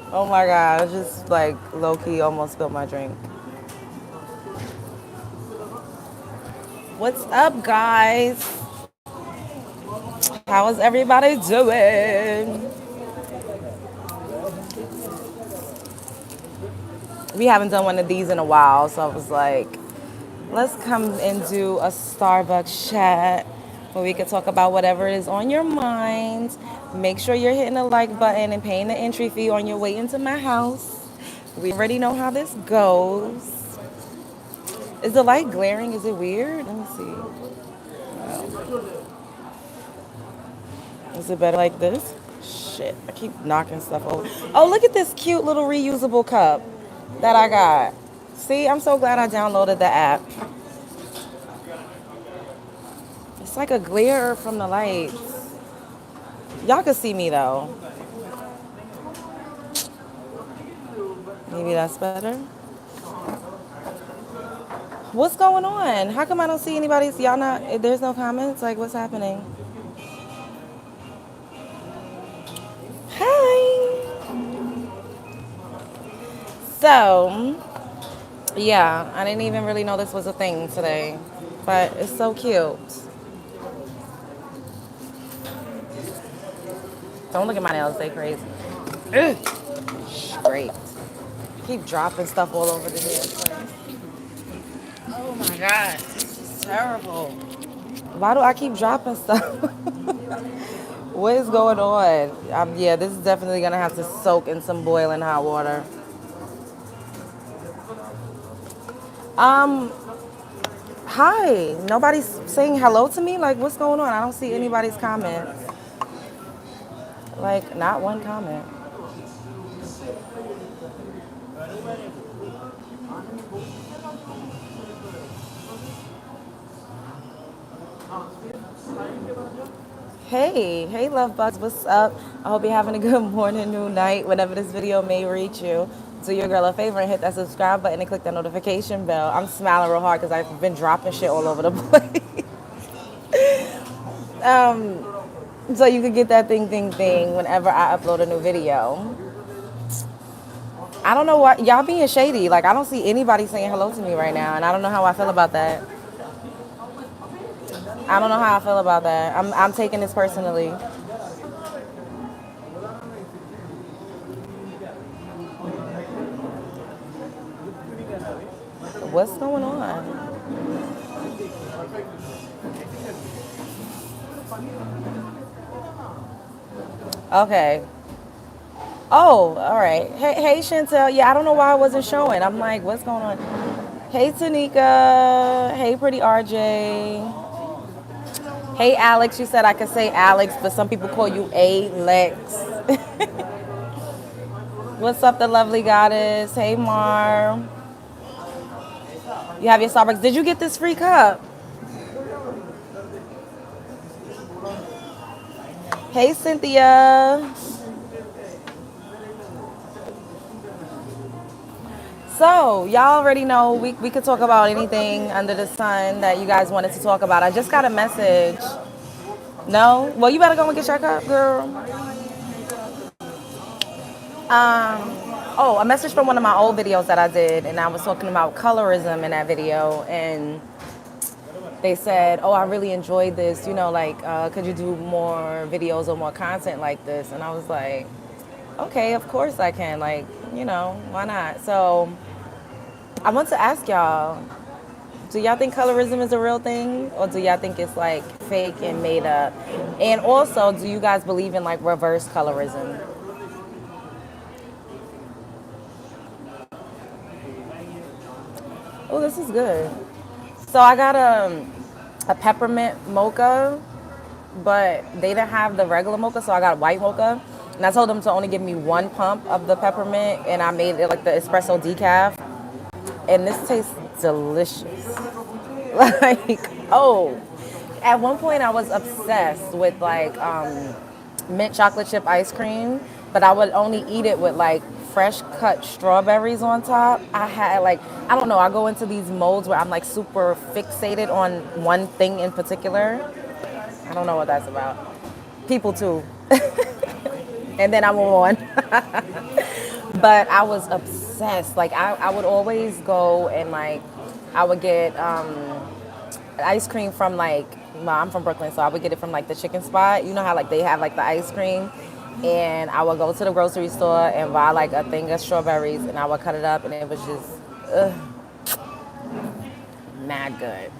Oh my god, I just like low key almost spilled my drink. What's up, guys? How is everybody doing? We haven't done one of these in a while, so I was like, let's come and do a Starbucks chat where we could talk about whatever is on your mind. Make sure you're hitting the like button and paying the entry fee on your way into my house. We already know how this goes. Is the light glaring? Is it weird? Let me see. Is it better like this? Shit, I keep knocking stuff over. Oh, look at this cute little reusable cup that I got. See, I'm so glad I downloaded the app. It's like a glare from the lights. Y'all can see me though. Maybe that's better. What's going on? How come I don't see anybody's? Y'all not? There's no comments. Like, what's happening? Hi. So, yeah, I didn't even really know this was a thing today, but it's so cute. Don't look at my nails, they crazy. Ugh. Straight. Keep dropping stuff all over the damn place. Oh my god, this is terrible. Why do I keep dropping stuff? What is going on? Yeah, this is definitely gonna have to soak in some boiling hot water. Um, Hi. Nobody's saying hello to me? Like, what's going on? I don't see anybody's comments. Like, not one comment. Hey, love bugs, what's up? I hope you're having a good morning, noon, night, whenever this video may reach you. Do your girl a favor and hit that subscribe button and click that notification bell. I'm smiling real hard because I've been dropping shit all over the place. So you can get that thing whenever I upload a new video. I don't know what y'all being shady. Like I don't see anybody saying hello to me right now, and I don't know how I feel about that. I don't know how I feel about that. I'm taking this personally. What's going on? Okay. Oh, all right. Hey, Chantel. Yeah, I don't know why I wasn't showing. I'm like, what's going on? Hey, Tanika. Hey, pretty RJ. Hey, Alex. You said I could say Alex, but some people call you Alex. What's up, the lovely goddess? Hey, Mar. You have your Starbucks. Did you get this free cup? Hey, Cynthia. So, y'all already know we could talk about anything under the sun that you guys wanted to talk about. I just got a message. No? Well, you better go and get your cup, girl. Oh, a message from one of my old videos that I did, and I was talking about colorism in that video, and they said, oh, I really enjoyed this, like, could you do more videos or more content like this? And I was like, okay, of course I can, like, why not? So I want to ask y'all, do y'all think colorism is a real thing, or do y'all think it's like fake and made up? And also, do you guys believe in like reverse colorism? Oh, this is good. So I got a peppermint mocha, but they didn't have the regular mocha, so I got a white mocha. And I told them to only give me one pump of the peppermint, and I made it like the espresso decaf. And this tastes delicious. Like, oh, at one point I was obsessed with like mint chocolate chip ice cream, but I would only eat it with like fresh cut strawberries on top. I had like, I don't know, I go into these modes where I'm like super fixated on one thing in particular. I don't know what that's about. People too. And then I move on. But I was obsessed. Like I would always go and like I would get ice cream from like well, I'm from Brooklyn, so I would get it from like the chicken spot. You know how like they have like the ice cream, and I would go to the grocery store and buy like a thing of strawberries, and I would cut it up, and it was just ugh, mad good.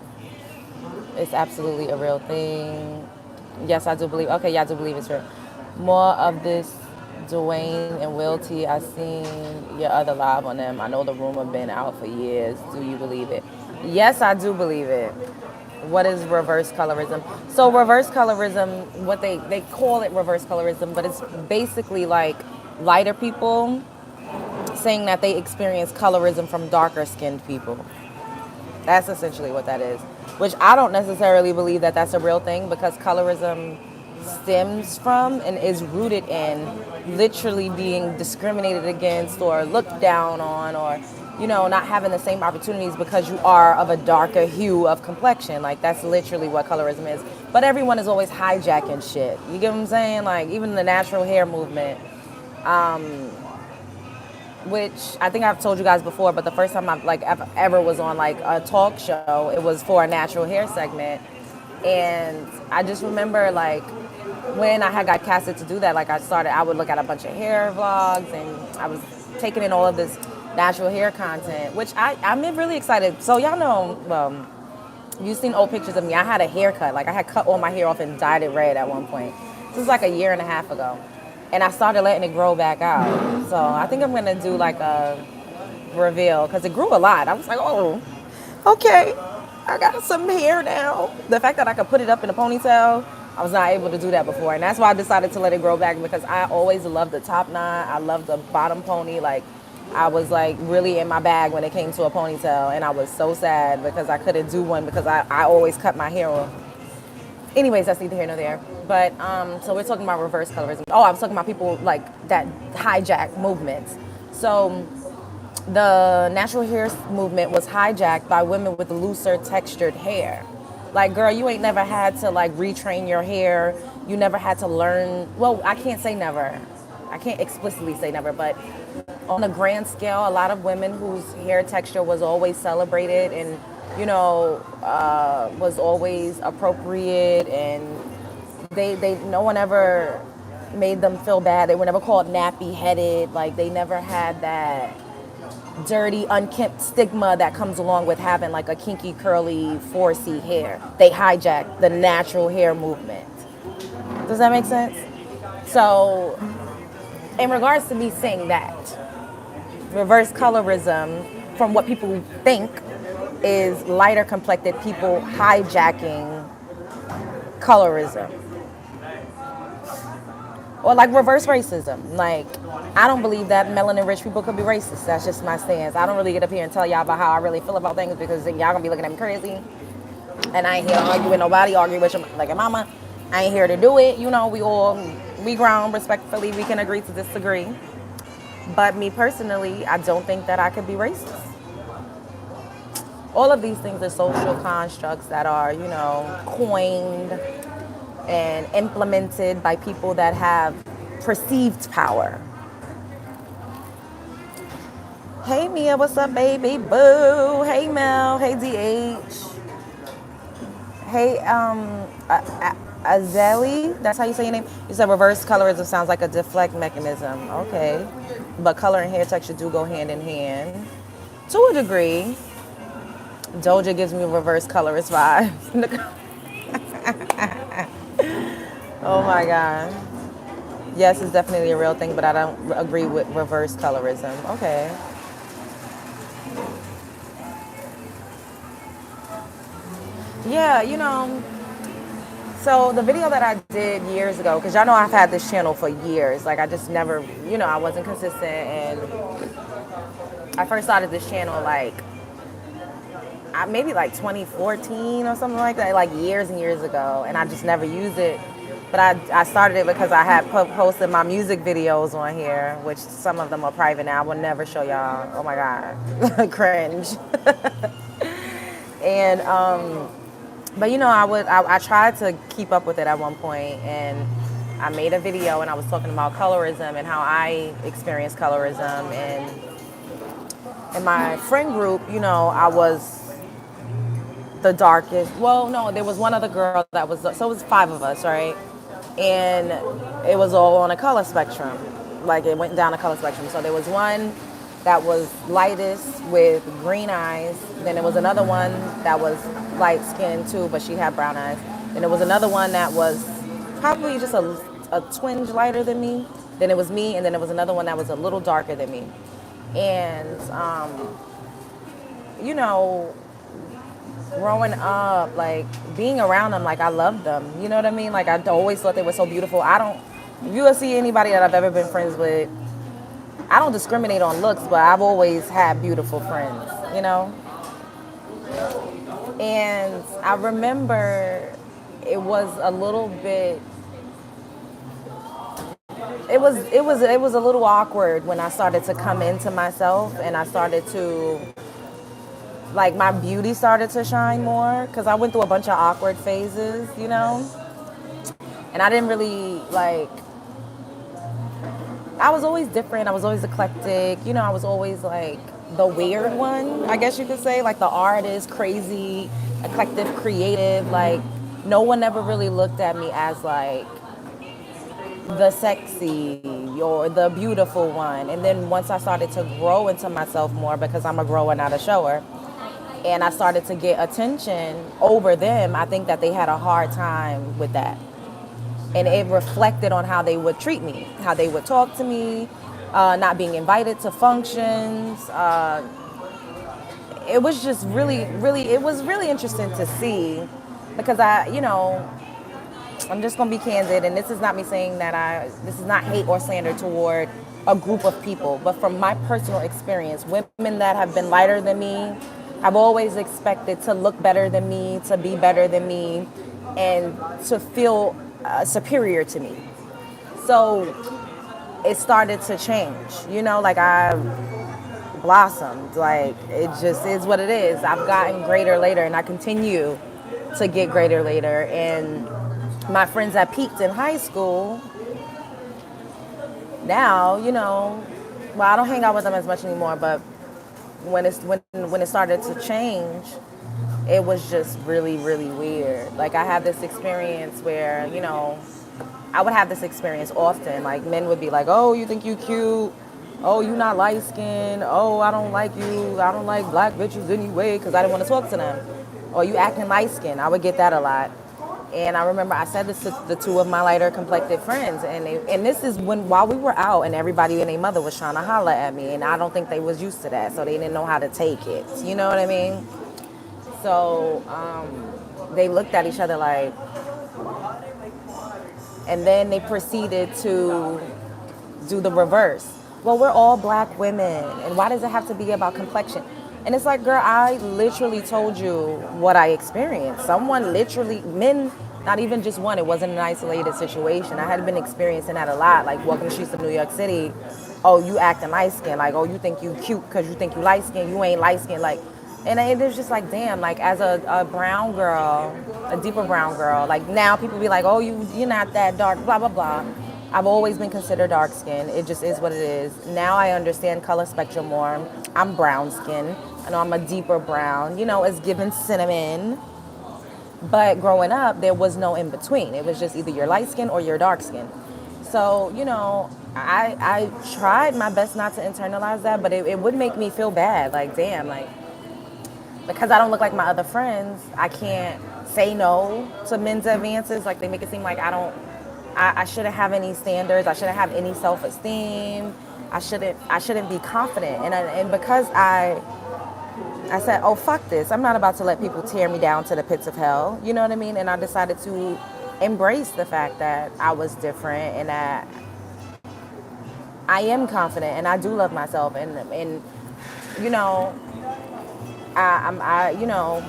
It's absolutely a real thing. Yes, I do believe. Okay, yeah, I do believe it's real. More of this, Dwayne and Will T. I seen your other live on them. I know the rumor been out for years. Do you believe it? Yes, I do believe it. What is reverse colorism? So reverse colorism, what they call it reverse colorism, but it's basically like lighter people saying that they experience colorism from darker skinned people. That's essentially what that is. Which I don't necessarily believe that that's a real thing because colorism stems from and is rooted in literally being discriminated against or looked down on or not having the same opportunities because you are of a darker hue of complexion. Like that's literally what colorism is. But everyone is always hijacking shit. You get what I'm saying? Like even the natural hair movement, which I think I've told you guys before, but the first time I like ever was on like a talk show, it was for a natural hair segment, and I just remember like when I had got casted to do that, like I would look at a bunch of hair vlogs, and I was taking in all of this natural hair content, which I'm really excited. So y'all know, well, you've seen old pictures of me. I had a haircut, like I had cut all my hair off and dyed it red at one point. This was like a year and a half ago. And I started letting it grow back out. So I think I'm gonna do like a reveal because it grew a lot. I was like, oh, okay, I got some hair now. The fact that I could put it up in a ponytail, I was not able to do that before. And that's why I decided to let it grow back because I always loved the top knot. I loved the bottom pony. Like I was like really in my bag when it came to a ponytail. And I was so sad because I couldn't do one because I always cut my hair off. Anyways, that's neither here nor there. But so we're talking about reverse colorism. Oh, I was talking about people like that hijack movements. So the natural hair movement was hijacked by women with looser textured hair. Like, girl, you ain't never had to like retrain your hair. You never had to learn. Well, I can't say never. I can't explicitly say never, but on a grand scale, a lot of women whose hair texture was always celebrated and was always appropriate, and they no one ever made them feel bad. They were never called nappy headed. Like they never had that dirty, unkempt stigma that comes along with having like a kinky, curly, 4C hair. They hijacked the natural hair movement. Does that make sense? So, in regards to me saying that, reverse colorism, from what people think, is lighter complected people hijacking colorism. Or like reverse racism. Like, I don't believe that melanin rich people could be racist. That's just my stance. I don't really get up here and tell y'all about how I really feel about things because then y'all gonna be looking at me crazy. And I ain't here to argue with nobody, argue with your, like your mama. I ain't here to do it. We grown respectfully. We can agree to disagree. But me personally, I don't think that I could be racist. All of these things are social constructs that are, coined and implemented by people that have perceived power. Hey Mia, what's up, baby? Boo. Hey Mel. Hey DH. Hey Azeli. That's how you say your name. You said reverse colorism sounds like a deflect mechanism. Okay, but color and hair texture do go hand in hand to a degree. Doja gives me reverse colorist vibes. Oh my God. Yes, it's definitely a real thing, but I don't agree with reverse colorism. Okay. Yeah, so the video that I did years ago, because y'all know I've had this channel for years. Like I just never, I wasn't consistent. And I first started this channel maybe like 2014 or something like that, like years and years ago, and I just never used it. But I started it because I had posted my music videos on here, which some of them are private now. I will never show y'all. Oh my God, cringe. And but I tried to keep up with it at one point, and I made a video and I was talking about colorism and how I experienced colorism. And in my friend group, I was the darkest. Well, no, there was one other girl that was, so it was five of us, right? And it was all on a color spectrum. Like it went down a color spectrum. So there was one that was lightest with green eyes. Then there was another one that was light skinned too, but she had brown eyes. Then there was another one that was probably just a twinge lighter than me. Then it was me, and then there was another one that was a little darker than me. And, you know, growing up, like being around them, like I loved them. You know what I mean? Like I always thought they were so beautiful. If you see anybody that I've ever been friends with, I don't discriminate on looks, but I've always had beautiful friends, And I remember it was a little bit, it was a little awkward when I started to come into myself and I started to, like my beauty started to shine more because I went through a bunch of awkward phases, And I didn't really I was always different. I was always eclectic. I was always like the weird one, I guess you could say, like the artist, crazy, eclectic, creative. Like no one ever really looked at me as like the sexy or the beautiful one. And then once I started to grow into myself more, because I'm a grower, not a shower, and I started to get attention over them, I think that they had a hard time with that. And it reflected on how they would treat me, how they would talk to me, not being invited to functions. It was just it was really interesting to see because I'm just going to be candid, and this is not me saying that this is not hate or slander toward a group of people, but from my personal experience, women that have been lighter than me, I've always expected to look better than me, to be better than me, and to feel superior to me. So it started to change, like I blossomed. Like it just is what it is. I've gotten greater later, and I continue to get greater later. And my friends that peaked in high school, now, well, I don't hang out with them as much anymore, but when it started to change, it was just really, really weird. Like I had this experience where, I would have this experience often. Like men would be like, oh, you think you cute? Oh, you not light skinned? Oh, I don't like you. I don't like black bitches anyway because I didn't want to talk to them. Or you acting light skinned. I would get that a lot. And I remember I said this to the two of my lighter complected friends, and this is while we were out and everybody and their mother was trying to holler at me, and I don't think they was used to that, so they didn't know how to take it. You know what I mean? So they looked at each other like, and then they proceeded to do the reverse. Well, we're all black women, and why does it have to be about complexion? And it's like, girl, I literally told you what I experienced. Someone literally, men, not even just one, it wasn't an isolated situation. I had been experiencing that a lot, like walking the streets of New York City. Oh, you acting light skinned. Like, oh, you think you cute because you think you light skinned. You ain't light skinned. Like, and it was just like, damn, like as a brown girl, a deeper brown girl, like now people be like, oh, you're not that dark, blah, blah, blah. I've always been considered dark skinned. It just is what it is. Now I understand color spectrum more. I'm brown skinned. I know I'm a deeper brown, it's given cinnamon. But growing up, there was no in between. It was just either you're light skinned or you're dark skinned. So, I tried my best not to internalize that, but it would make me feel bad. Like, damn, like, because I don't look like my other friends, I can't say no to men's advances. Like, they make it seem like I shouldn't have any standards. I shouldn't have any self-esteem. I shouldn't be confident. And because I said, oh, fuck this. I'm not about to let people tear me down to the pits of hell. You know what I mean? And I decided to embrace the fact that I was different and that I am confident and I do love myself. And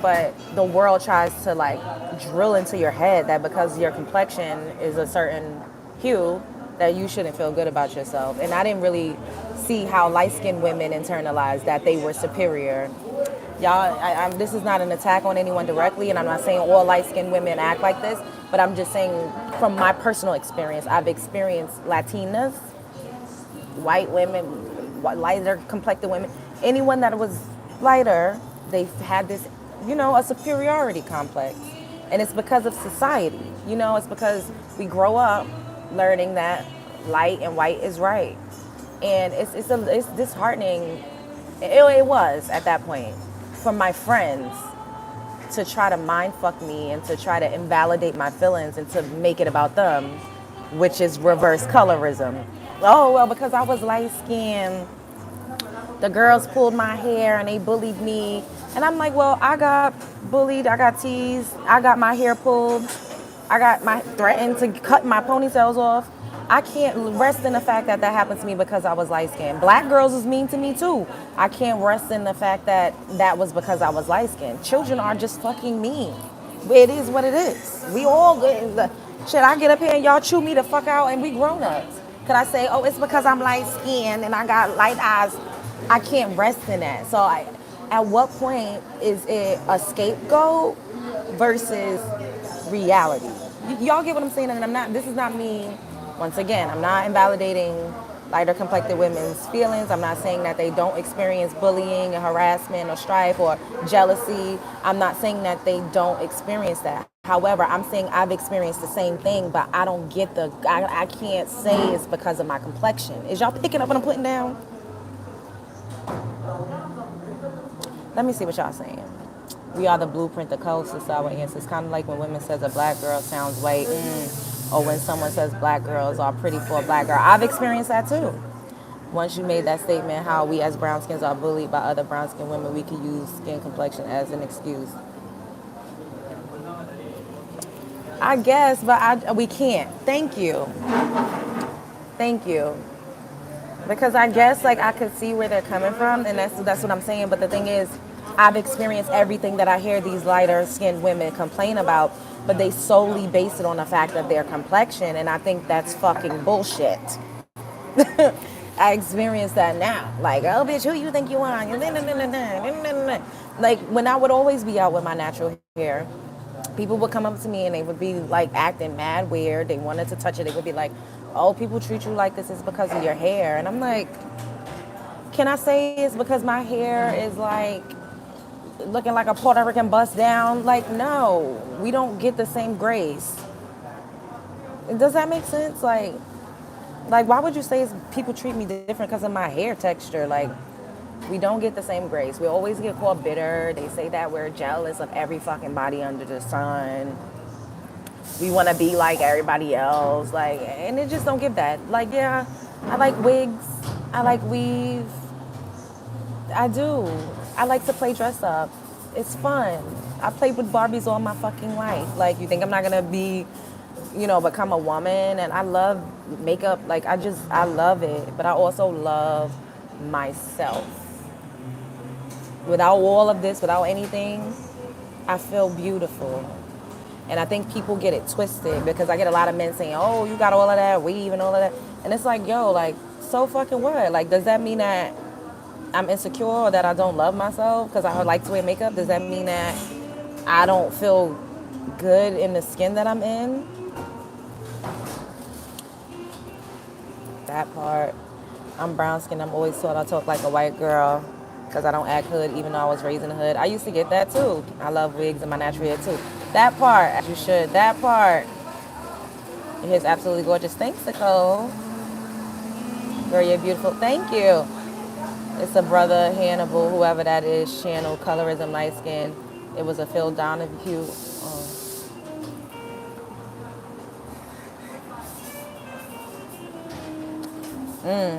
but the world tries to like drill into your head that because your complexion is a certain hue that you shouldn't feel good about yourself. And I didn't really see how light-skinned women internalized that they were superior. Y'all, this is not an attack on anyone directly, and I'm not saying all light-skinned women act like this, but I'm just saying from my personal experience, I've experienced Latinas, white women, lighter complected women, anyone that was lighter, they had this, a superiority complex. And it's because of society. It's because we grow up learning that light and white is right. And it's disheartening. It was at that point from my friends to try to mind fuck me and to try to invalidate my feelings and to make it about them, which is reverse colorism. Oh, well, because I was light skinned, the girls pulled my hair and they bullied me. And I'm like, well, I got bullied, I got teased, I got my hair pulled, I got my threatened to cut my ponytails off. I can't rest in the fact that that happened to me because I was light skinned. Black girls was mean to me too. I can't rest in the fact that that was because I was light skinned. Children are just fucking mean. It is what it is. We all good. Shit, I get up here and y'all chew me the fuck out and we grown ups. Could I say, oh, it's because I'm light skinned and I got light eyes? I can't rest in that. So at what point is it a scapegoat versus reality? Y'all get what I'm saying? And this is not me. Once again, I'm not invalidating lighter complected women's feelings. I'm not saying that they don't experience bullying and harassment or strife or jealousy. I'm not saying that they don't experience that. However, I'm saying I've experienced the same thing, but I don't get I can't say it's because of my complexion. Is y'all picking up what I'm putting down? Let me see what y'all saying. We are the blueprint, the colors is our answers. Kind of like when women says a black girl sounds white, or when someone says black girls are pretty for a black girl. I've experienced that too. Once you made that statement, how we as brown skins are bullied by other brown skin women, we could use skin complexion as an excuse. I guess, but we can't. Thank you. Thank you. Because I guess I could see where they're coming from, and that's what I'm saying. But the thing is, I've experienced everything that I hear these lighter skinned women complain about, but they solely base it on the fact of their complexion, and I think that's fucking bullshit. I experience that now. Like, oh bitch, who you think you are? Like when I would always be out with my natural hair, people would come up to me and they would be like acting mad weird. They wanted to touch it. They would be like, oh, people treat you like this is because of your hair. And I'm like, can I say it's because my hair is like looking like a Puerto Rican bust down? Like, no, we don't get the same grace. Does that make sense? Like why would you say people treat me different because of my hair texture? Like, we don't get the same grace. We always get called bitter. They say that we're jealous of every fucking body under the sun. We want to be like everybody else. Like, and it just don't give that. Like, yeah, I like wigs. I like weave. I do. I like to play dress up. It's fun. I played with Barbies all my fucking life. Like, you think I'm not going to be, become a woman? And I love makeup. Like, I love it. But I also love myself. Without all of this, without anything, I feel beautiful. And I think people get it twisted because I get a lot of men saying, oh, you got all of that weave and all of that. And it's like, yo, like, so fucking what? Like, does that mean that I'm insecure or that I don't love myself because I like to wear makeup? Does that mean that I don't feel good in the skin that I'm in? That part. I'm brown skinned. I'm always taught I talk like a white girl because I don't act hood even though I was raised in the hood. I used to get that too. I love wigs and my natural hair too. That part, as you should. That part. Your hair's absolutely gorgeous. Thanks, Nicole. Girl, you're beautiful. Thank you. It's a brother, Hannibal, whoever that is, channel, colorism, light skin. It was a Phil Donahue.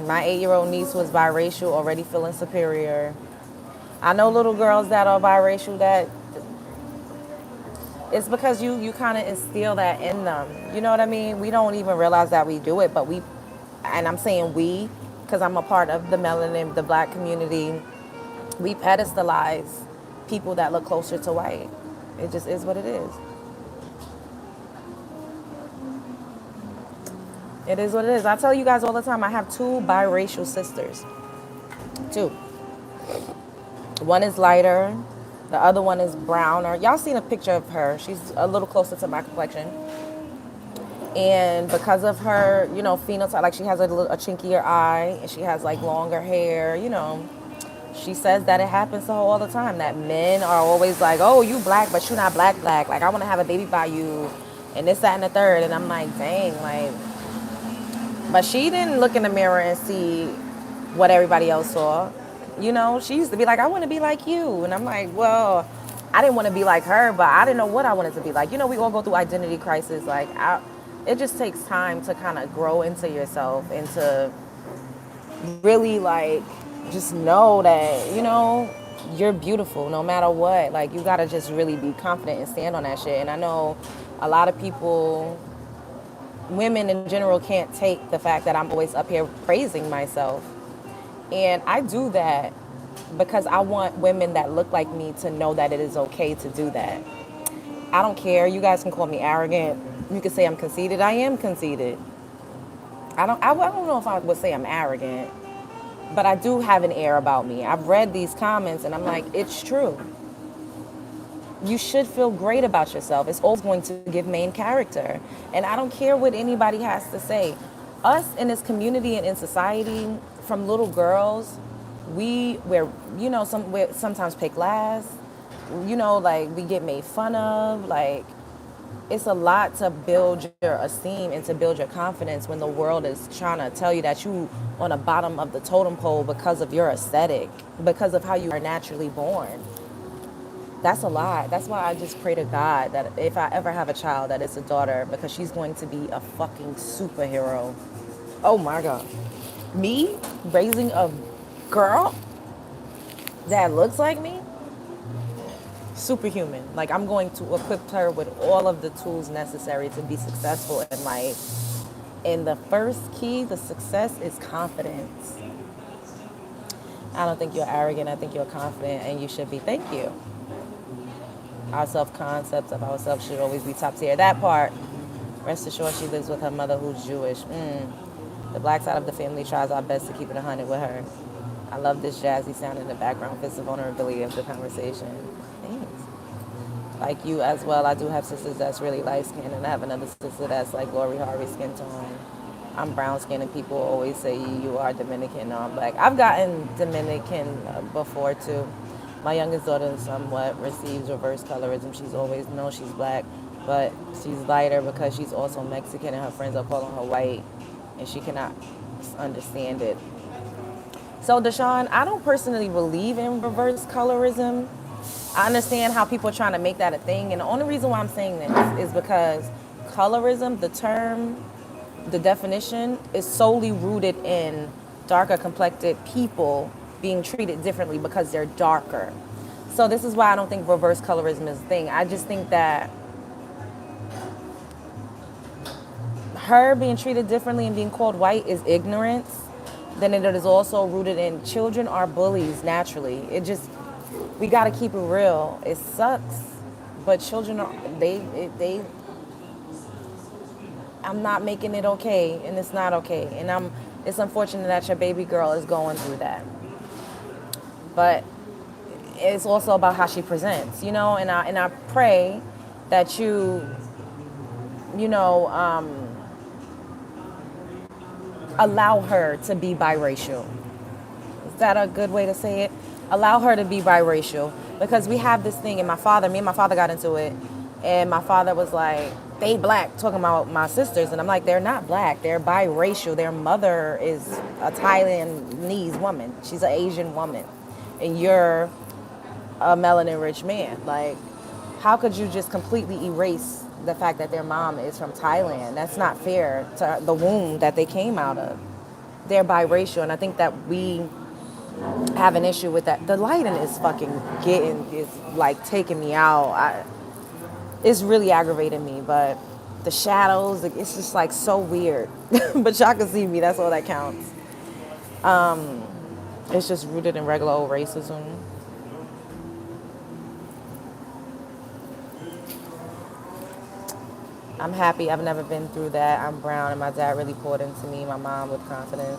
My 8-year-old niece was biracial, already feeling superior. I know little girls that are biracial that it's because you kind of instill that in them. You know what I mean? We don't even realize that we do it, but and I'm saying we, because I'm a part of the melanin, the black community, we pedestalize people that look closer to white. It just is what it is. It is what it is. I tell you guys all the time, I have 2 biracial sisters. 2. One is lighter. The other one is browner. Y'all seen a picture of her. She's a little closer to my complexion. And because of her, phenotype, like she has a chinkier eye and she has like longer hair, she says that it happens to her all the time. That men are always like, "Oh, you black, but you're not black black. Like I want to have a baby by you," and this, that, and the third. And I'm like, dang, like. But she didn't look in the mirror and see what everybody else saw. She used to be like, "I want to be like you," and I'm like, well, I didn't want to be like her, but I didn't know what I wanted to be like. We all go through identity crisis. Like, it just takes time to kind of grow into yourself and to really like just know that you're beautiful no matter what. Like you gotta just really be confident and stand on that shit. And I know a lot of people, women in general, can't take the fact that I'm always up here praising myself, and I do that because I want women that look like me to know that it is okay to do that. I don't care. You guys can call me arrogant. You can say I'm conceited. I am conceited. I don't know if I would say I'm arrogant, but I do have an air about me. I've read these comments and I'm like, it's true. You should feel great about yourself. It's always going to give main character. And I don't care what anybody has to say. Us in this community and in society, from little girls, we're sometimes picked last. Like we get made fun of. Like it's a lot to build your esteem and to build your confidence when the world is trying to tell you that you on the bottom of the totem pole because of your aesthetic, because of how you are naturally born. That's a lot. That's why I just pray to God that if I ever have a child, that it's a daughter, because she's going to be a fucking superhero. Oh my God. Me raising a girl that looks like me? Superhuman. Like I'm going to equip her with all of the tools necessary to be successful in life. And the first key to success is confidence. I don't think you're arrogant. I think you're confident, and you should be. Thank you. Our self-concept of ourselves should always be top tier. That part, rest assured, she lives with her mother who's Jewish. The black side of the family tries our best to keep it 100 with her. I love this jazzy sound in the background, fits the vulnerability of the conversation. Thanks. Like you as well, I do have sisters that's really light-skinned, and I have another sister that's like Lori Harvey skin tone. I'm brown-skinned, and people always say you are Dominican. No, I'm black. I've gotten Dominican before, too. My youngest daughter somewhat receives reverse colorism. She's always known she's black, but she's lighter because she's also Mexican, and her friends are calling her white, and she cannot understand it. So, Deshaun, I don't personally believe in reverse colorism. I understand how people are trying to make that a thing, and the only reason why I'm saying this is because colorism, the term, the definition, is solely rooted in darker complected people being treated differently because they're darker. So this is why I don't think reverse colorism is a thing. I just think that her being treated differently and being called white is ignorance. Then it is also rooted in children are bullies naturally. We got to keep it real. It sucks, but children are they. I'm not making it okay, and it's not okay, and it's unfortunate that your baby girl is going through that. But it's also about how she presents, and I pray that allow her to be biracial. Is that a good way to say it? Allow her to be biracial, because we have this thing, and me and my father got into it, and my father was like, they black, talking about my sisters, and I'm like, they're not black, they're biracial. Their mother is a Thailandese woman, she's an Asian woman, and you're a melanin rich man. Like, how could you just completely erase the fact that their mom is from Thailand? That's not fair to the womb that they came out of. They're biracial, and I think that we have an issue with that. The lighting is like taking me out. It's really aggravating me, but the shadows, it's just like so weird. But y'all can see me, that's all that counts. It's just rooted in regular old racism. I'm happy. I've never been through that. I'm brown, and my dad really poured into me, my mom, with confidence.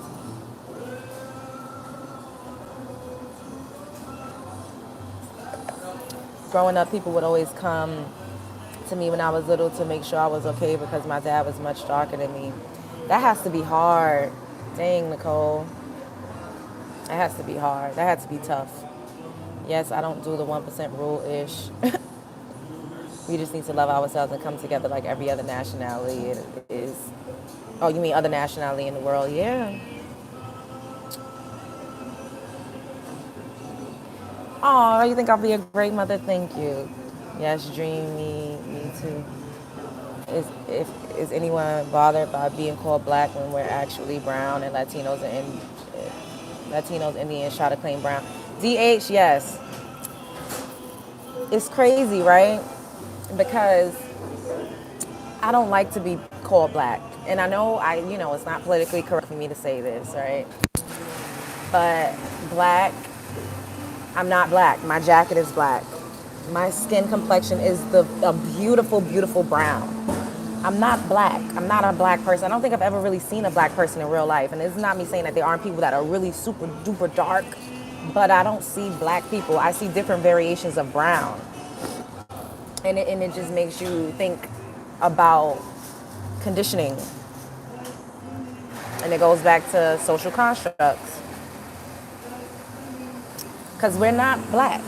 Growing up, people would always come to me when I was little to make sure I was okay because my dad was much darker than me. That has to be hard. Dang, Nicole. That has to be hard. That had to be tough. Yes, I don't do the 1% rule ish. We just need to love ourselves and come together like every other nationality is. Oh, you mean other nationality in the world? Yeah. Oh, you think I'll be a great mother? Thank you. Yes, dream me too. Is anyone bothered by being called black when we're actually brown and Latinos, Indians try to claim brown? DH, yes. It's crazy, right? Because I don't like to be called black. And I know it's not politically correct for me to say this, right? But black, I'm not black. My jacket is black. My skin complexion is a beautiful, beautiful brown. I'm not black. I'm not a black person. I don't think I've ever really seen a black person in real life. And it's not me saying that there aren't people that are really super duper dark, but I don't see black people. I see different variations of brown. And it just makes you think about conditioning. And it goes back to social constructs. Because we're not black.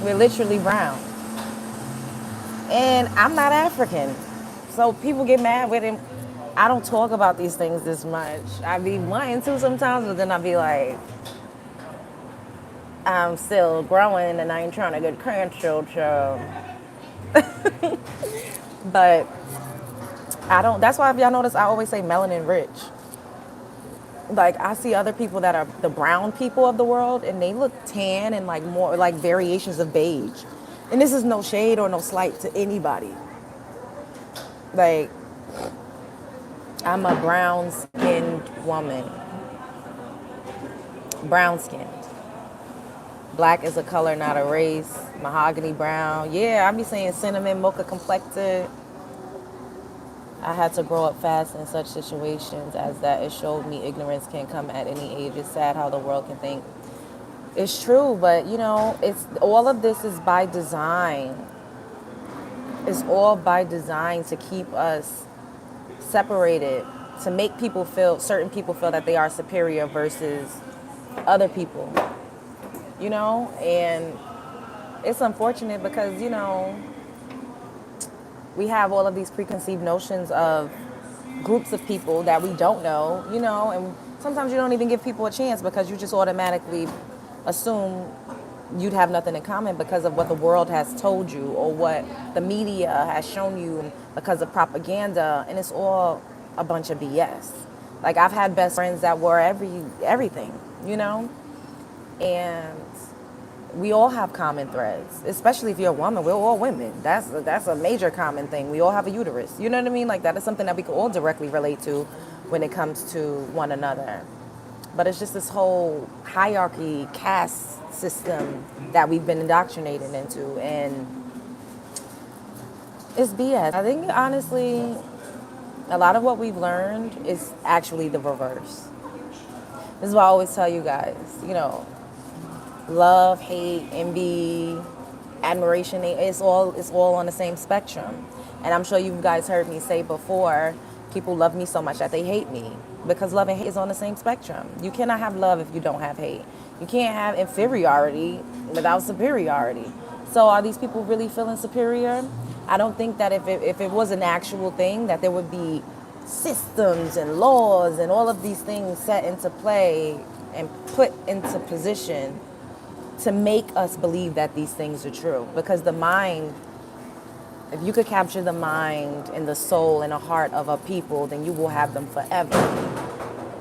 We're literally brown. And I'm not African. So people get mad with him. I don't talk about these things this much. I be wanting to sometimes, but then I be like, I'm still growing and I ain't trying to get grandchildren. But I don't, that's why if y'all notice, I always say melanin rich. Like I see other people that are the brown people of the world and they look tan and like more like variations of beige. And this is no shade or no slight to anybody. Like I'm a brown skinned woman. Brown skinned. Black is a color, not a race. Mahogany brown. Yeah, I be saying cinnamon, mocha complected. I had to grow up fast in such situations as that. It showed me ignorance can come at any age. It's sad how the world can think. It's true, but it's all of this is by design. It's all by design to keep us separated, to make certain people feel that they are superior versus other people. And it's unfortunate because, we have all of these preconceived notions of groups of people that we don't know, and sometimes you don't even give people a chance because you just automatically assume you'd have nothing in common because of what the world has told you or what the media has shown you because of propaganda, and it's all a bunch of BS. Like I've had best friends that were everything, and we all have common threads, especially if you're a woman. We're all women. That's a major common thing. We all have a uterus. You know what I mean? Like that is something that we can all directly relate to when it comes to one another. But it's just this whole hierarchy, caste system that we've been indoctrinated into, and it's BS. I think honestly, a lot of what we've learned is actually the reverse. This is why I always tell you guys, love, hate, envy, admiration, it's all on the same spectrum. And I'm sure you guys heard me say before, people love me so much that they hate me because love and hate is on the same spectrum. You cannot have love if you don't have hate. You can't have inferiority without superiority. So are these people really feeling superior? I don't think that if it was an actual thing that there would be systems and laws and all of these things set into play and put into position to make us believe that these things are true. Because the mind, if you could capture the mind and the soul and the heart of a people, then you will have them forever.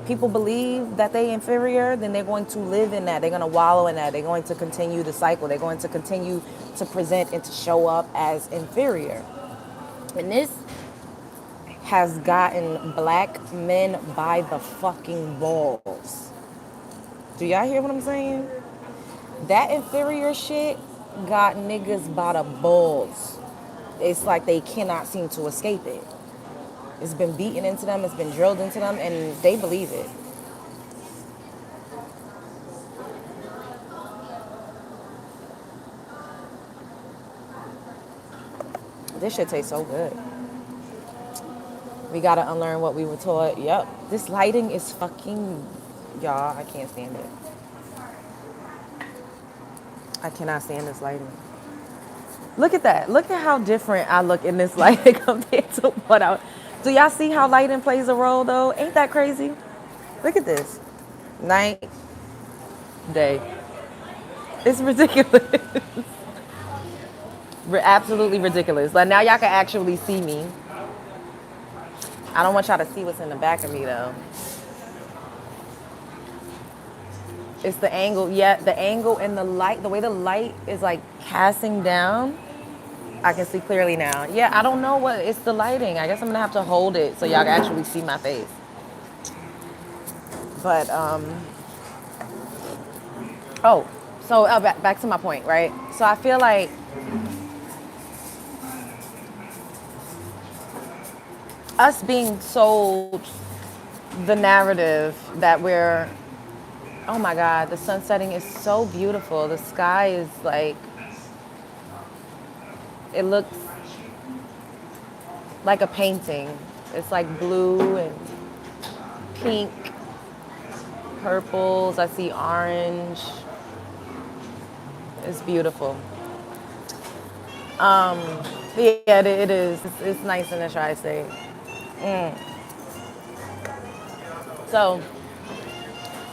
People believe that they're inferior, then they're going to live in that. They're going to wallow in that. They're going to continue the cycle. They're going to continue to present and to show up as inferior. And this has gotten black men by the fucking balls. Do y'all hear what I'm saying? That inferior shit got niggas by the balls. It's like they cannot seem to escape it. It's been beaten into them, it's been drilled into them, and they believe it. This shit tastes so good. We gotta unlearn what we were taught. Yep. This lighting is fucking, y'all, I can't stand it. I cannot stand this lighting. Look at that. Look at how different I look in this lighting compared to what I. Do y'all see how lighting plays a role though? Ain't that crazy? Look at this. Night, day. It's ridiculous. Absolutely ridiculous. Like now y'all can actually see me. I don't want y'all to see what's in the back of me though. It's the angle, yeah, the angle and the light, the way the light is like casting down. I can see clearly now. Yeah, I don't know what, it's the lighting. I guess I'm gonna have to hold it so y'all can actually see my face. But, back to my point, right? So I feel like us being sold the narrative that we're, oh my God, the sun setting is so beautiful. The sky is like, it looks like a painting. It's like blue and pink, purples. I see orange. It's beautiful. Yeah, it is. It's nice in the tri-state. So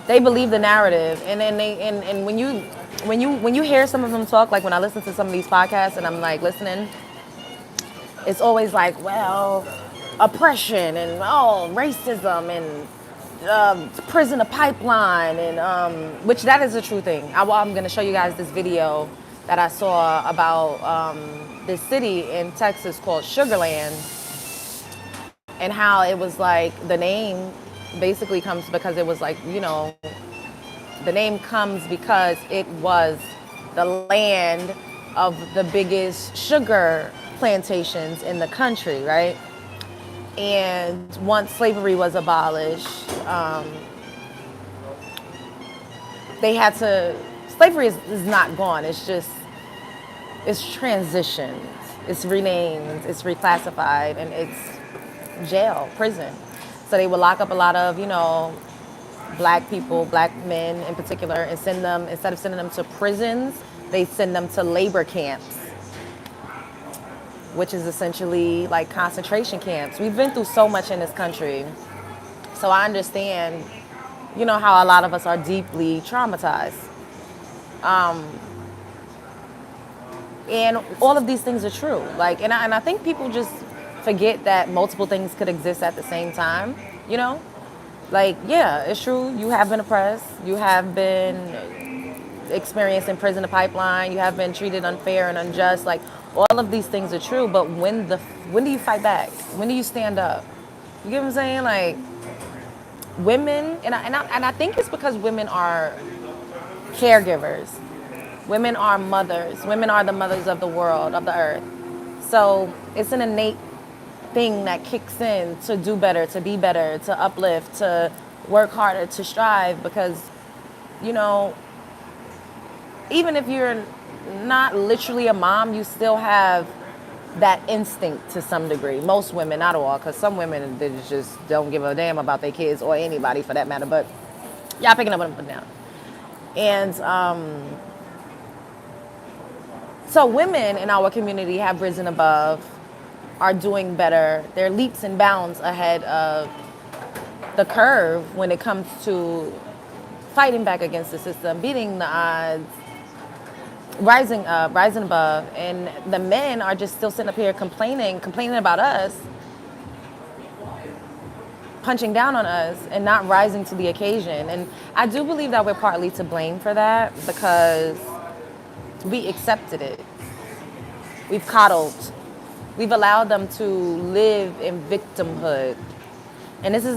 they believe the narrative, and then and when you hear some of them talk, like when I listen to some of these podcasts and I'm like listening, it's always like, well, oppression and racism and prison a pipeline and which that is a true thing. I'm going to show you guys this video that I saw about this city in Texas called Sugarland, and how it was like the name basically comes because it was like, the name comes because it was the land of the biggest sugar plantations in the country, right? And once slavery was abolished, slavery is not gone. It's transitioned, it's renamed, it's reclassified, and it's jail, prison. So they would lock up a lot of, black people, black men in particular, and send them, instead of sending them to prisons, they send them to labor camps, which is essentially like concentration camps. We've been through so much in this country. So I understand, how a lot of us are deeply traumatized. And all of these things are true. Like, and I think people just forget that multiple things could exist at the same time, Like, yeah, it's true. You have been oppressed. You have been experiencing prison to pipeline. You have been treated unfair and unjust. Like, all of these things are true. But when do you fight back? When do you stand up? You get what I'm saying? Like, women, and I think it's because women are caregivers. Women are mothers. Women are the mothers of the world, of the earth. So it's an innate thing that kicks in to do better, to be better, to uplift, to work harder, to strive, because, even if you're not literally a mom, you still have that instinct to some degree. Most women, not all, because some women, they just don't give a damn about their kids or anybody for that matter, but y'all picking up what I'm putting down. And so women in our community have risen above, are doing better. They're leaps and bounds ahead of the curve when it comes to fighting back against the system, beating the odds, rising up, rising above. And the men are just still sitting up here complaining about us, punching down on us, and not rising to the occasion. And I do believe that we're partly to blame for that, because we accepted it. We've coddled. We've allowed them to live in victimhood. And this is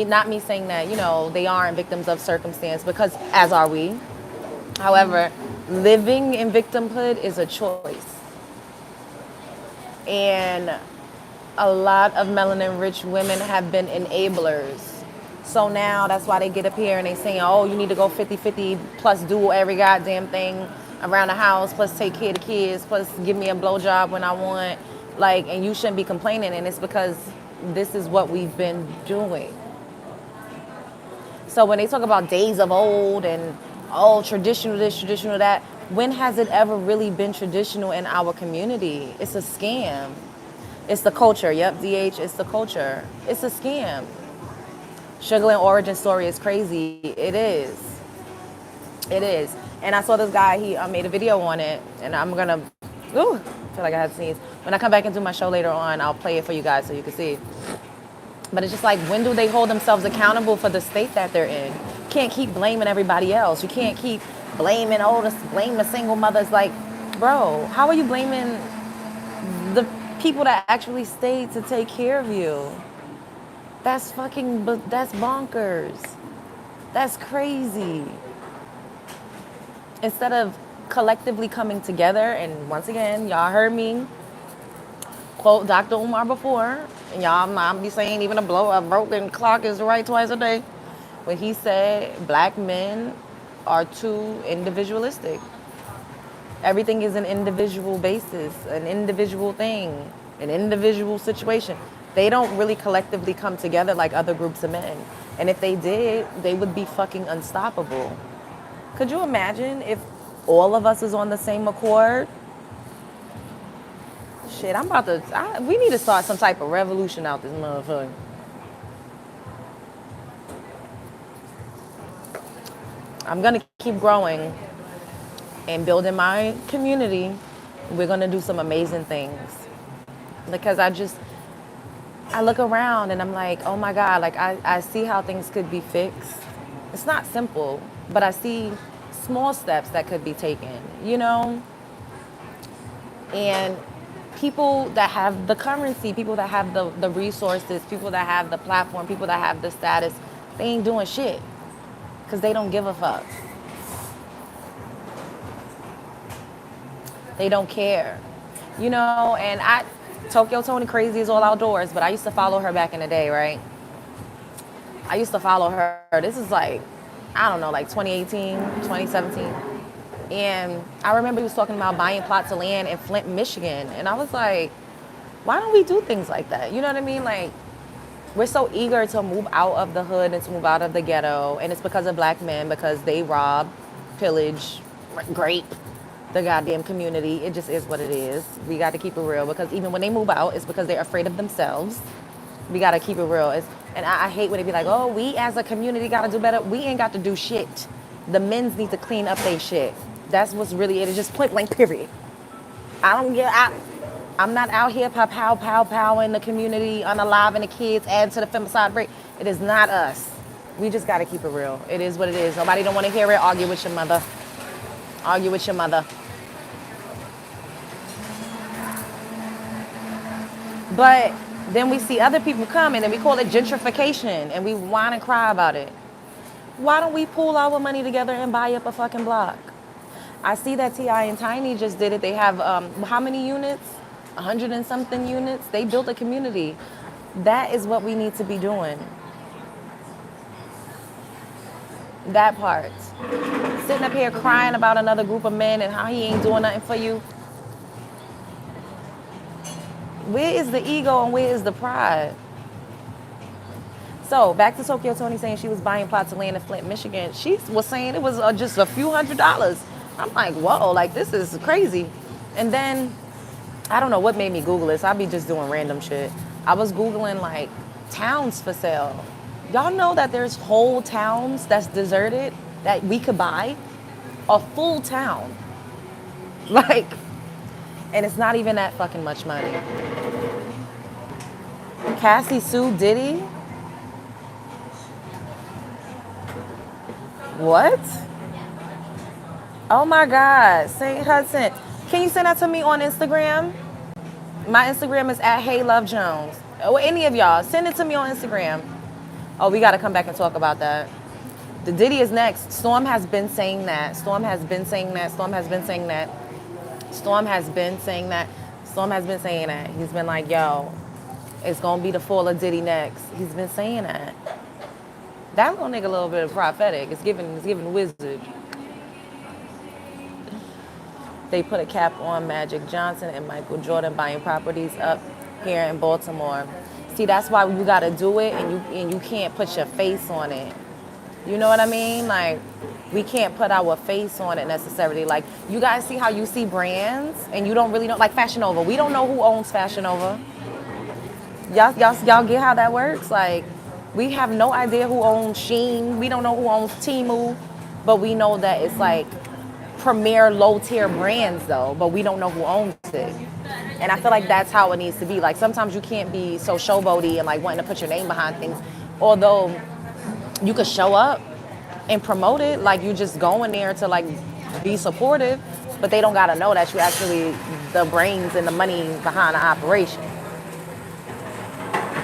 not me saying that, they aren't victims of circumstance, because as are we. However, living in victimhood is a choice. And a lot of melanin-rich women have been enablers. So now that's why they get up here and they saying, you need to go 50-50 plus do every goddamn thing around the house, plus take care of the kids, plus give me a blowjob when I want, Like, and you shouldn't be complaining, and it's because this is what we've been doing. So when they talk about days of old and oh, traditional this, traditional that, when has it ever really been traditional in our community? It's a scam. It's the culture. Yep, DH, it's the culture. It's a scam. Sugarland origin story is crazy. It is. It is. And I saw this guy, he made a video on it, and I'm gonna, ooh, I feel like I had to sneeze. When I come back and do my show later on, I'll play it for you guys so you can see. But it's just like, when do they hold themselves accountable for the state that they're in? You can't keep blaming everybody else. You can't keep blaming, blame the single mothers. Like, bro, how are you blaming the people that actually stayed to take care of you? That's that's bonkers. That's crazy. Instead of collectively coming together, and once again, y'all heard me quote Dr. Umar before, and y'all might be saying even a broken clock is right twice a day. When he said black men are too individualistic. Everything is an individual basis, an individual thing, an individual situation. They don't really collectively come together like other groups of men. And if they did, they would be fucking unstoppable. Could you imagine if all of us is on the same accord? Shit, we need to start some type of revolution out this motherfucker. I'm gonna keep growing and building my community. We're gonna do some amazing things. Because I look around and I'm like, oh my God, like I see how things could be fixed. It's not simple, but I see small steps that could be taken, you know? And people that have the currency, people that have the resources, people that have the platform, people that have the status, they ain't doing shit because they don't give a fuck. They don't care, you know? And Tokyo Tony crazy is all outdoors, but I used to follow her back in the day, right? I used to follow her. This is like, I don't know, like 2018, 2017. And I remember he was talking about buying plots of land in Flint, Michigan. And I was like, why don't we do things like that? You know what I mean? Like, we're so eager to move out of the hood and to move out of the ghetto. And it's because of black men, because they rob, pillage, grape the goddamn community. It just is what it is. We got to keep it real, because even when they move out, it's because they're afraid of themselves. We got to keep it real. And I hate when they be like, oh, we as a community got to do better. We ain't got to do shit. The men's need to clean up their shit. That's what's really it. It's just point blank, period. I'm not out here pow in the community, unaliving the kids, adding to the femicide rate. It is not us. We just got to keep it real. It is what it is. Nobody don't want to hear it. Argue with your mother. Argue with your mother. But then we see other people coming and we call it gentrification and we whine and cry about it. Why don't we pool our money together and buy up a fucking block? I see that T.I. and Tiny just did it. They have, how many units? 100 and something units. They built a community. That is what we need to be doing. That part. Sitting up here crying about another group of men and how he ain't doing nothing for you. Where is the ego and where is the pride? So back to Tokyo Tony saying she was buying plots of land in Flint, Michigan. She was saying it was just a few $100s. I'm like, whoa, like this is crazy. And then I don't know what made me Google this. I'll be just doing random shit. I was Googling like towns for sale. Y'all know that there's whole towns that's deserted that we could buy? A full town. Like, and it's not even that fucking much money. Cassie Sue Diddy? What? Oh my God, St. Hudson. Can you send that to me on Instagram? My Instagram is at HeyLoveJones. Or any of y'all, send it to me on Instagram. Oh, we gotta come back and talk about that. The Diddy is next. Storm has been saying that. Storm has been saying that. Storm has been saying that. Storm has been saying that. Storm has been saying that. He's been like, yo, it's gonna be the fall of Diddy next. He's been saying that. That little nigga a little bit of prophetic. It's giving wizard. They put a cap on Magic Johnson and Michael Jordan buying properties up here in Baltimore. See, that's why you gotta do it, and you can't put your face on it. You know what I mean? Like, we can't put our face on it necessarily. Like, you guys see how you see brands and you don't really know, like Fashion Nova. We don't know who owns Fashion Nova. Y'all get how that works? Like, we have no idea who owns Sheen. We don't know who owns Temu, but we know that it's like premier low tier brands though, but we don't know who owns it. And I feel like that's how it needs to be. Like, sometimes you can't be so showboaty and like wanting to put your name behind things. Although you could show up and promote it, like you just going there to like be supportive, but they don't gotta know that you actually the brains and the money behind the operation.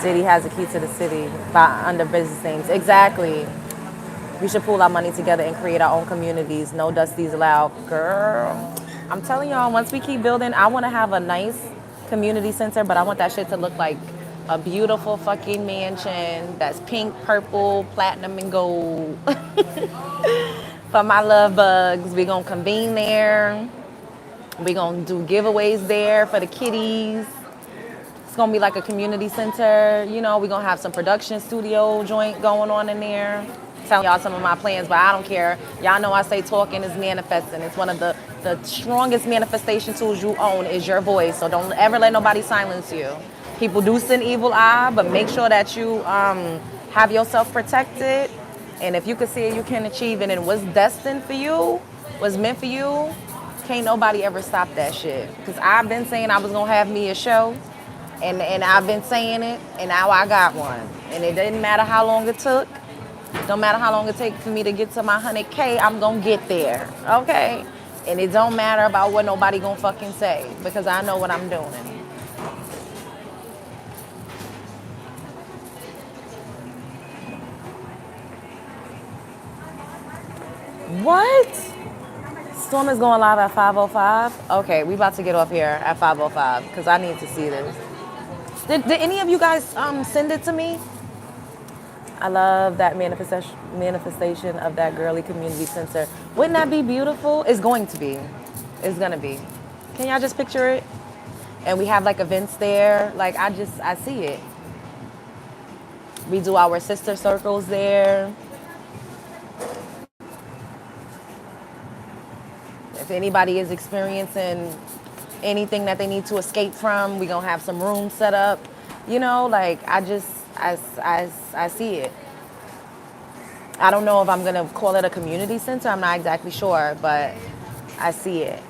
Diddy has a key to the city by under business names. Exactly. We should pool our money together and create our own communities. No dusties allowed. Girl, I'm telling y'all, once we keep building, I want to have a nice community center, but I want that shit to look like a beautiful fucking mansion that's pink, purple, platinum, and gold. For my love bugs, we gonna convene there. We gonna do giveaways there for the kitties. It's gonna be like a community center. You know, we gonna have some production studio joint going on in there. Telling y'all some of my plans, but I don't care. Y'all know I say talking is manifesting. It's one of the strongest manifestation tools you own is your voice. So don't ever let nobody silence you. People do send evil eye, but make sure that you have yourself protected. And if you can see it, you can achieve it. And what's destined for you, what's meant for you, can't nobody ever stop that shit. Because I've been saying I was going to have me a show. And I've been saying it, and now I got one. And it didn't matter how long it took. Don't matter how long it takes for me to get to my 100K, I'm going to get there, okay? And it don't matter about what nobody going to fucking say, because I know what I'm doing. What? Storm is going live at 5:05? Okay, we about to get off here at 5:05, because I need to see this. Did any of you guys send it to me? I love that manifestation of that girly community center. Wouldn't that be beautiful? It's going to be. It's gonna be. Can y'all just picture it? And we have like events there. Like I see it. We do our sister circles there. If anybody is experiencing anything that they need to escape from, we're gonna have some rooms set up. You know, like I see it. I don't know if I'm gonna call it a community center. I'm not exactly sure, but I see it.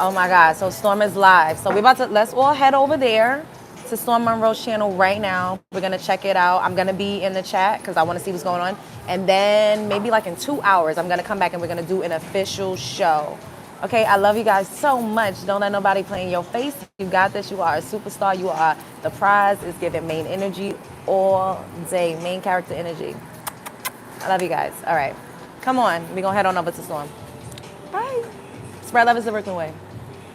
Oh my God, so Storm is live. So let's all head over there to Storm Monroe's channel right now. We're gonna check it out. I'm gonna be in the chat because I wanna see what's going on. And then maybe like in 2 hours, I'm gonna come back and we're gonna do an official show. Okay, I love you guys so much. Don't let nobody play in your face. You got this. You are a superstar. You are the prize. Is giving main energy all day. Main character energy. I love you guys. All right. Come on. We're going to head on over to Storm. Bye. Spread love is the working way.